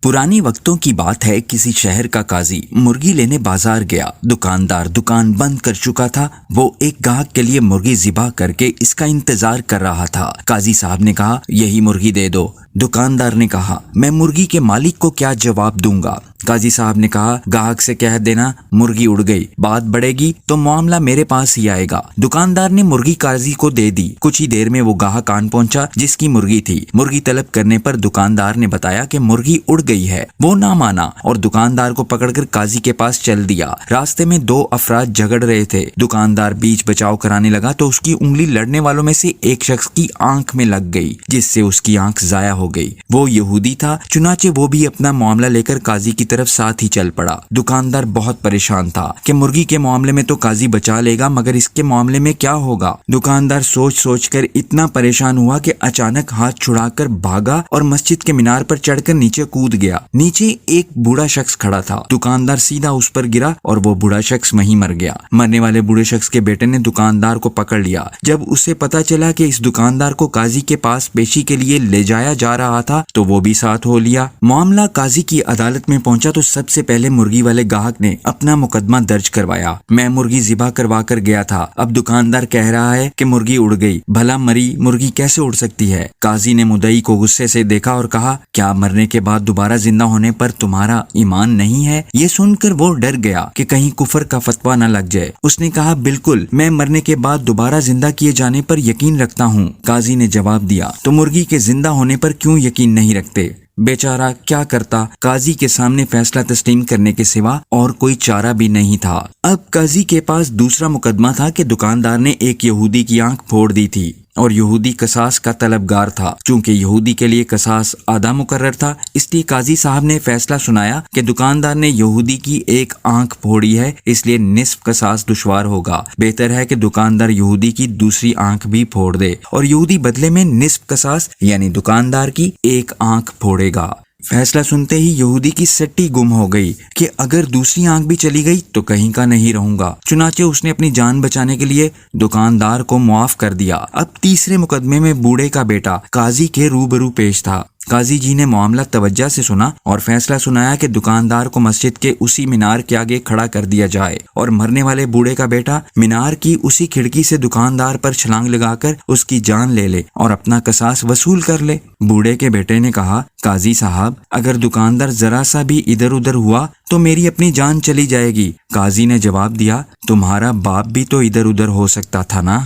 پرانی وقتوں کی بات ہے، کسی شہر کا قاضی مرغی لینے بازار گیا۔ دکاندار دکان بند کر چکا تھا۔ وہ ایک گاہک کے لیے مرغی ذبح کر کے اس کا انتظار کر رہا تھا۔ قاضی صاحب نے کہا، یہی مرغی دے دو۔ دکاندار نے کہا، میں مرغی کے مالک کو کیا جواب دوں گا؟ قاضی صاحب نے کہا، گاہک سے کہہ دینا مرغی اڑ گئی، بات بڑھے گی تو معاملہ میرے پاس ہی آئے گا۔ دکاندار نے مرغی قاضی کو دے دی۔ کچھ ہی دیر میں وہ گاہک آن پہنچا جس کی مرغی تھی۔ مرغی طلب کرنے پر دکاندار نے بتایا کہ مرغی اڑ گئی ہے۔ وہ نہ مانا اور دکاندار کو پکڑ کر قاضی کے پاس چل دیا۔ راستے میں دو افراد جھگڑ رہے تھے۔ دکاندار بیچ بچاؤ کرانے لگا تو اس کی انگلی لڑنے والوں میں سے ایک شخص کی آنکھ میں لگ گئی، جس سے اس کی آنکھ ضائع ہو گئی۔ وہ یہودی تھا، چنانچہ وہ بھی اپنا معاملہ لے کر قاضی کی طرف ساتھ ہی چل پڑا۔ دکاندار بہت پریشان تھا کہ مرغی کے معاملے میں تو قاضی بچا لے گا، مگر اس کے معاملے میں کیا ہوگا؟ دکاندار سوچ کر اتنا پریشان ہوا کہ اچانک ہاتھ چھڑا کر بھاگا اور مسجد کے مینار پر چڑھ کر نیچے کود گیا۔ نیچے ایک بوڑھا شخص کھڑا تھا۔ دکاندار سیدھا اس پر گرا اور وہ بوڑھا شخص وہیں مر گیا۔ مرنے والے بوڑھے شخص کے بیٹے نے دکاندار کو پکڑ لیا۔ جب اسے پتا چلا کہ اس دکاندار کو قاضی کے پاس پیشی کے لیے لے جایا جا رہا تھا تو وہ بھی ساتھ ہو لیا۔ معاملہ قاضی کی عدالت میں پہنچا تو سب سے پہلے مرغی والے گاہک نے اپنا مقدمہ درج کروایا۔ میں مرغی ذبح کروا کر گیا تھا، اب دکاندار کہہ رہا ہے کہ مرغی اڑ گئی۔ بھلا مری مرغی کیسے اڑ سکتی ہے؟ قاضی نے مدعی کو غصے سے دیکھا اور کہا، کیا مرنے کے بعد دوبارہ زندہ ہونے پر تمہارا ایمان نہیں ہے؟ یہ سن کر وہ ڈر گیا کہ کہیں کفر کا فتویٰ نہ لگ جائے۔ اس نے کہا، بالکل، میں مرنے کے بعد دوبارہ زندہ کیے جانے پر یقین رکھتا ہوں۔ قاضی نے جواب دیا، تو مرغی کے زندہ ہونے پر کیوں یقین نہیں رکھتے؟ بیچارہ کیا کرتا؟ قاضی کے سامنے فیصلہ تسلیم کرنے کے سوا اور کوئی چارہ بھی نہیں تھا۔ اب قاضی کے پاس دوسرا مقدمہ تھا کہ دکاندار نے ایک یہودی کی آنکھ پھوڑ دی تھی اور یہودی قصاص کا طلبگار تھا۔ چونکہ یہودی کے لیے قصاص آدھا مقرر تھا، اس لیے قاضی صاحب نے فیصلہ سنایا کہ دکاندار نے یہودی کی ایک آنکھ پھوڑی ہے، اس لیے نصف قصاص دشوار ہوگا۔ بہتر ہے کہ دکاندار یہودی کی دوسری آنکھ بھی پھوڑ دے اور یہودی بدلے میں نصف قصاص یعنی دکاندار کی ایک آنکھ پھوڑے گا۔ فیصلہ سنتے ہی یہودی کی سٹی گم ہو گئی کہ اگر دوسری آنکھ بھی چلی گئی تو کہیں کا نہیں رہوں گا۔ چنانچہ اس نے اپنی جان بچانے کے لیے دکاندار کو معاف کر دیا۔ اب تیسرے مقدمے میں بوڑھے کا بیٹا قاضی کے روبرو پیش تھا۔ قاضی جی نے معاملہ توجہ سے سنا اور فیصلہ سنایا کہ دکاندار کو مسجد کے اسی مینار کے آگے کھڑا کر دیا جائے اور مرنے والے بوڑھے کا بیٹا مینار کی اسی کھڑکی سے دکاندار پر چھلانگ لگا کر اس کی جان لے لے اور اپنا قصاص وصول کر لے۔ بوڑھے کے بیٹے نے کہا، قاضی صاحب، اگر دکاندار ذرا سا بھی ادھر ادھر ہوا تو میری اپنی جان چلی جائے گی۔ قاضی نے جواب دیا، تمہارا باپ بھی تو ادھر ادھر ہو سکتا تھا نا۔